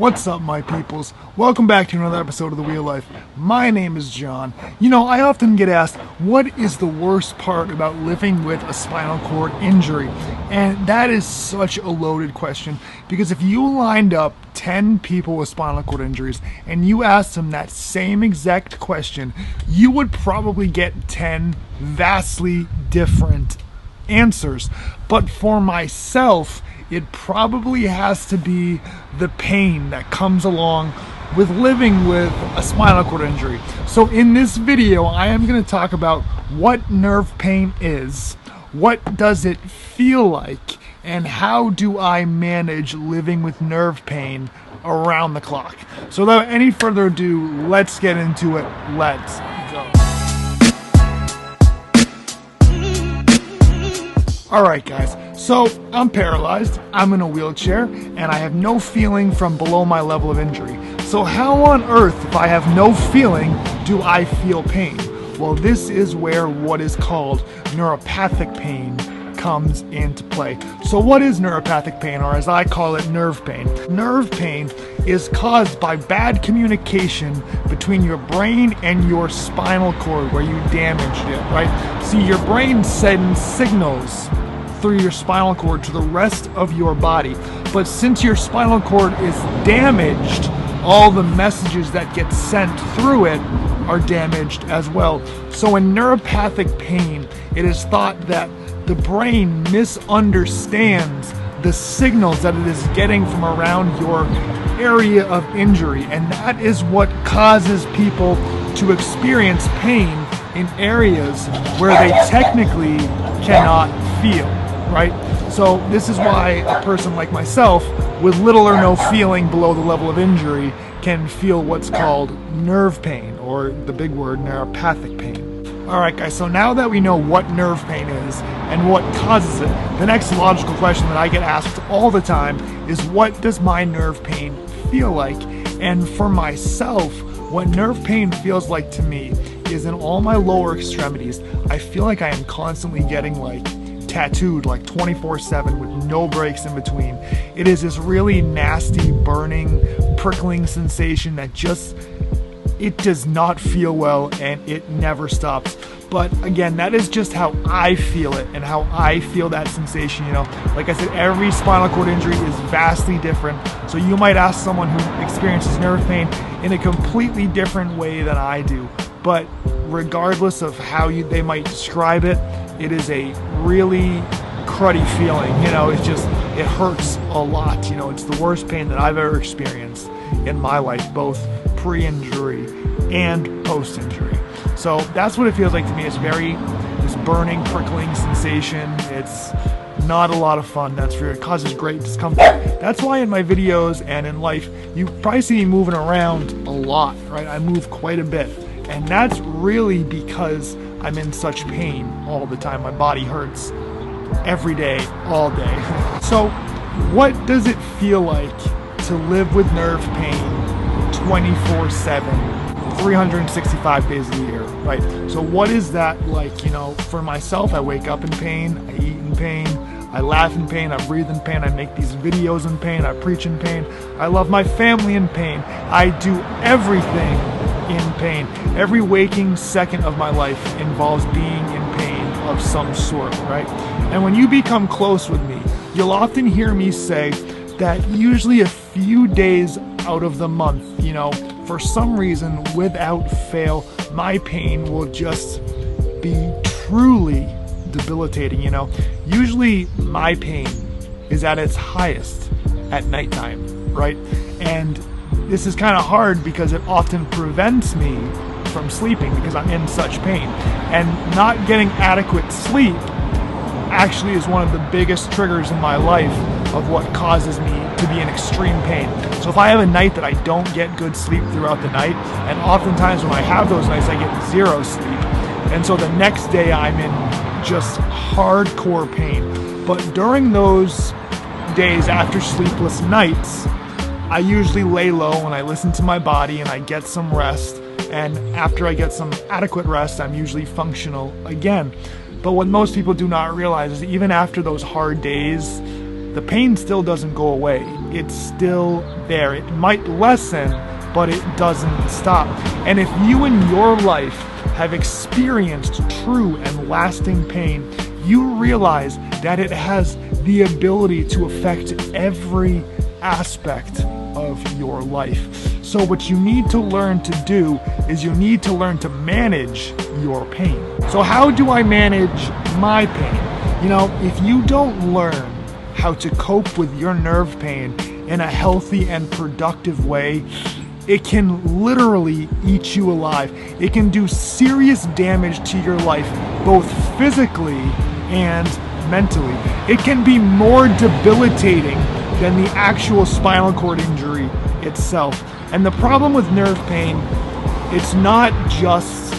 What's up, my peoples? Welcome back to another episode of The Wheel Life. My name is John. You know, I often get asked, what is the worst part about living with a spinal cord injury? And that is such a loaded question, because if you lined up 10 people with spinal cord injuries and you asked them that same exact question, you would probably get 10 vastly different answers. But for myself, it probably has to be the pain that comes along with living with a spinal cord injury. So in this video, I am going to talk about what nerve pain is, what does it feel like, and how do I manage living with nerve pain around the clock. So without any further ado, let's get into it. Let's go. Alright guys, so I'm paralyzed, I'm in a wheelchair, and I have no feeling from below my level of injury. So how on earth, if I have no feeling, do I feel pain? Well, this is where what is called neuropathic pain comes into play. So what is neuropathic pain, or as I call it, nerve pain? Nerve pain is caused by bad communication between your brain and your spinal cord where you damaged it, right? See, your brain sends signals through your spinal cord to the rest of your body, but since your spinal cord is damaged, all the messages that get sent through it are damaged as well. So in neuropathic pain, it is thought that the brain misunderstands the signals that it is getting from around your area of injury, and that is what causes people to experience pain in areas where they technically cannot feel, right? So this is why a person like myself with little or no feeling below the level of injury can feel what's called nerve pain, or the big word, neuropathic pain. Alright guys, so now that we know what nerve pain is and what causes it, the next logical question that I get asked all the time is, what does my nerve pain feel like? And for myself, what nerve pain feels like to me is in all my lower extremities, I feel like I am constantly getting tattooed 24/7 with no breaks in between. It is this really nasty, burning, prickling sensation that it does not feel well, and it never stops. But again, that is just how I feel it and how I feel that sensation. You know, like I said, every spinal cord injury is vastly different. So you might ask someone who experiences nerve pain in a completely different way than I do. But regardless of how they might describe it, it is a really cruddy feeling. You know, it hurts a lot. You know, it's the worst pain that I've ever experienced in my life, both pre-injury and post-injury. So that's what it feels like to me. It's this burning, prickling sensation. It's not a lot of fun, that's for sure. It causes great discomfort. That's why in my videos and in life, you probably see me moving around a lot, right? I move quite a bit. And that's really because I'm in such pain all the time. My body hurts every day, all day. So what does it feel like to live with nerve pain 24/7, 365 days a year, right? So what is that like? You know, for myself, I wake up in pain, I eat in pain, I laugh in pain, I breathe in pain, I make these videos in pain, I preach in pain, I love my family in pain, I do everything in pain. Every waking second of my life involves being in pain of some sort, right? And when you become close with me, you'll often hear me say that usually a few days out of the month, you know, for some reason, without fail, my pain will just be truly debilitating. You know, usually my pain is at its highest at nighttime, right? And this is kind of hard because it often prevents me from sleeping because I'm in such pain. And not getting adequate sleep actually is one of the biggest triggers in my life of what causes me to be in extreme pain. So if I have a night that I don't get good sleep throughout the night, and oftentimes when I have those nights I get zero sleep, and so the next day I'm in just hardcore pain. But during those days after sleepless nights, I usually lay low and I listen to my body and I get some rest, and after I get some adequate rest, I'm usually functional again. But what most people do not realize is even after those hard days, the pain still doesn't go away. it's still there. It might lessen, but it doesn't stop. And if you in your life have experienced true and lasting pain, you realize that it has the ability to affect every aspect of your life. So what you need to learn to do is you need to learn to manage your pain. So how do I manage my pain? You know, if you don't learn how to cope with your nerve pain in a healthy and productive way, it can literally eat you alive. It can do serious damage to your life, both physically and mentally. It can be more debilitating than the actual spinal cord injury itself. And the problem with nerve pain, it's not just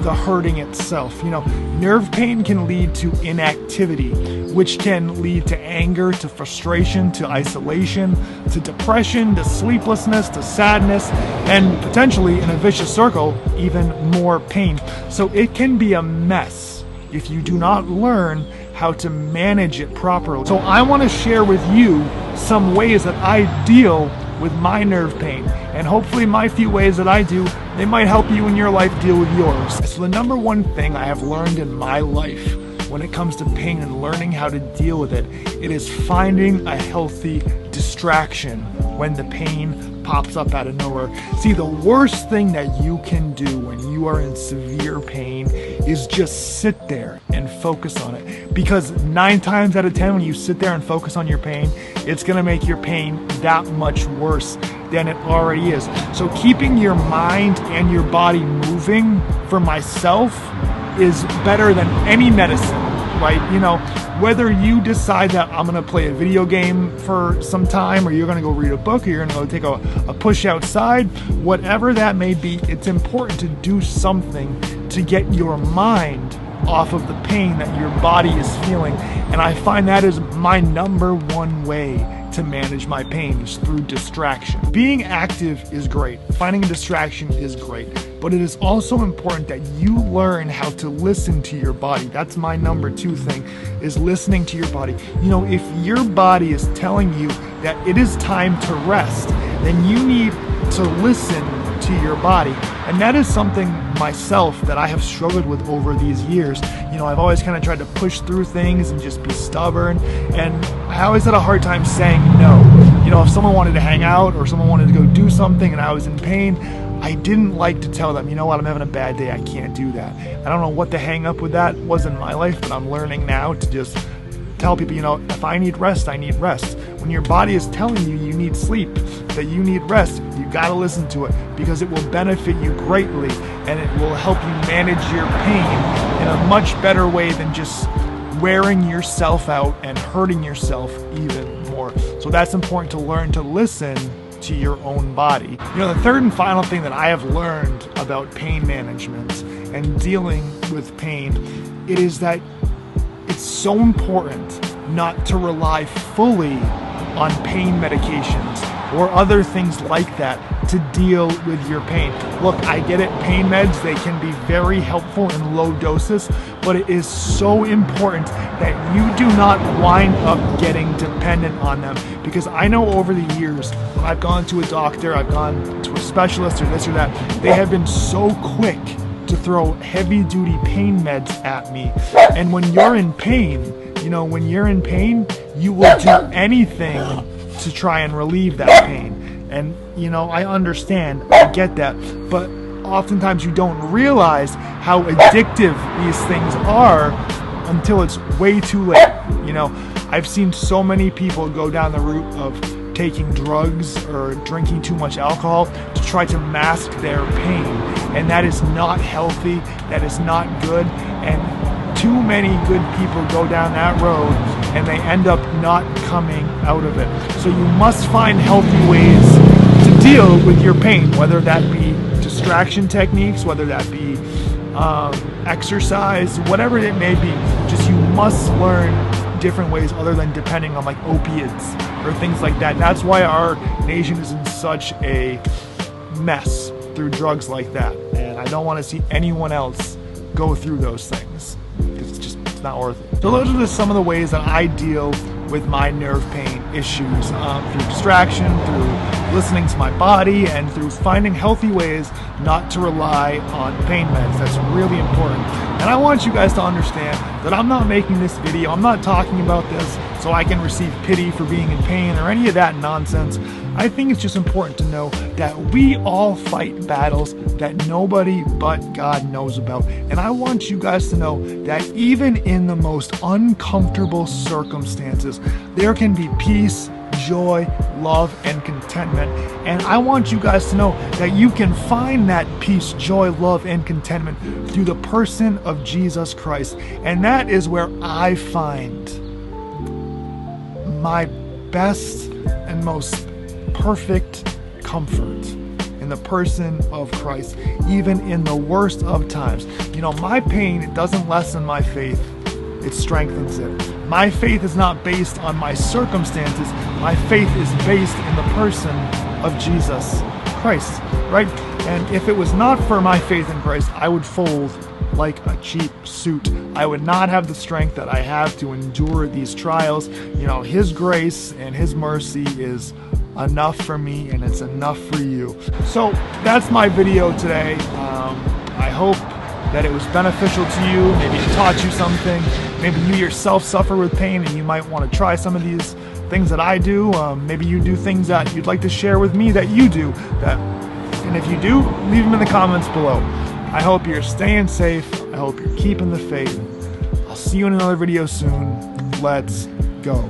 the hurting itself. You know, nerve pain can lead to inactivity, which can lead to anger, to frustration, to isolation, to depression, to sleeplessness, to sadness, and potentially in a vicious circle, even more pain. So it can be a mess if you do not learn how to manage it properly. So I want to share with you some ways that I deal with my nerve pain, and hopefully my few ways that I do, they might help you in your life deal with yours. So the number one thing I have learned in my life when it comes to pain and learning how to deal with it, it is finding a healthy distraction when the pain pops up out of nowhere. See, the worst thing that you can do when you are in severe pain is just sit there and focus on it. Because 9 times out of 10, when you sit there and focus on your pain, it's gonna make your pain that much worse than it already is. So keeping your mind and your body moving for myself is better than any medicine, right? You know, whether you decide that I'm gonna play a video game for some time, or you're gonna go read a book, or you're gonna go take a push outside, whatever that may be, it's important to do something to get your mind off of the pain that your body is feeling. And I find that is my number one way to manage my pain, is through distraction. Being active is great. Finding a distraction is great. But it is also important that you learn how to listen to your body. That's my number 2 thing, is listening to your body. You know, if your body is telling you that it is time to rest, then you need to listen to your body. And that is something myself that I have struggled with over these years. You know, I've always kind of tried to push through things and just be stubborn, and I always had a hard time saying no. You know, if someone wanted to hang out or someone wanted to go do something and I was in pain, I didn't like to tell them, you know what, I'm having a bad day, I can't do that. I don't know what the hang up with that was in my life, but I'm learning now to just tell people, you know, if I need rest, I need rest. When your body is telling you you need sleep, that you need rest, you gotta listen to it, because it will benefit you greatly and it will help you manage your pain in a much better way than just wearing yourself out and hurting yourself even more. So that's important, to learn to listen to your own body. You know, the third and final thing that I have learned about pain management and dealing with pain, it is that it's so important not to rely fully on pain medications or other things like that to deal with your pain. Look, I get it, pain meds, they can be very helpful in low doses, but it is so important that you do not wind up getting dependent on them. Because I know over the years, when I've gone to a doctor, I've gone to a specialist or this or that, they have been so quick to throw heavy duty pain meds at me. And when you're in pain, you know, when you're in pain, you will do anything to try and relieve that pain. And, you know, I understand, I get that, but oftentimes you don't realize how addictive these things are until it's way too late. You know, I've seen so many people go down the route of taking drugs or drinking too much alcohol to try to mask their pain, and that is not healthy, that is not good, and too many good people go down that road and they end up not coming out of it. So you must find healthy ways to deal with your pain, whether that be distraction techniques, whether that be exercise, whatever it may be. Just, you must learn different ways other than depending on like opiates or things like that. That's why our nation is in such a mess through drugs like that, and I don't want to see anyone else go through those things. It's not worth it. So those are just some of the ways that I deal with my nerve pain issues through distraction, through listening to my body, and through finding healthy ways not to rely on pain meds. That's really important. And I want you guys to understand that I'm not making this video, I'm not talking about this so I can receive pity for being in pain or any of that nonsense. I think it's just important to know that we all fight battles that nobody but God knows about. And I want you guys to know that even in the most uncomfortable circumstances, there can be peace, joy, love, and contentment. And I want you guys to know that you can find that peace, joy, love, and contentment through the person of Jesus Christ. And that is where I find my best and most perfect comfort, in the person of Christ, even in the worst of times. You know, my pain, it doesn't lessen my faith, it strengthens it. My faith is not based on my circumstances. My faith is based in the person of Jesus Christ, right? And if it was not for my faith in Christ, I would fold like a cheap suit. I would not have the strength that I have to endure these trials. You know, His grace and His mercy is enough for me, and it's enough for you. So that's my video today. I hope that it was beneficial to you. Maybe it taught you something. Maybe you yourself suffer with pain and you might want to try some of these things that I do. Maybe you do things that you'd like to share with me that you do. And if you do, leave them in the comments below. I hope you're staying safe. I hope you're keeping the faith. I'll see you in another video soon. Let's go.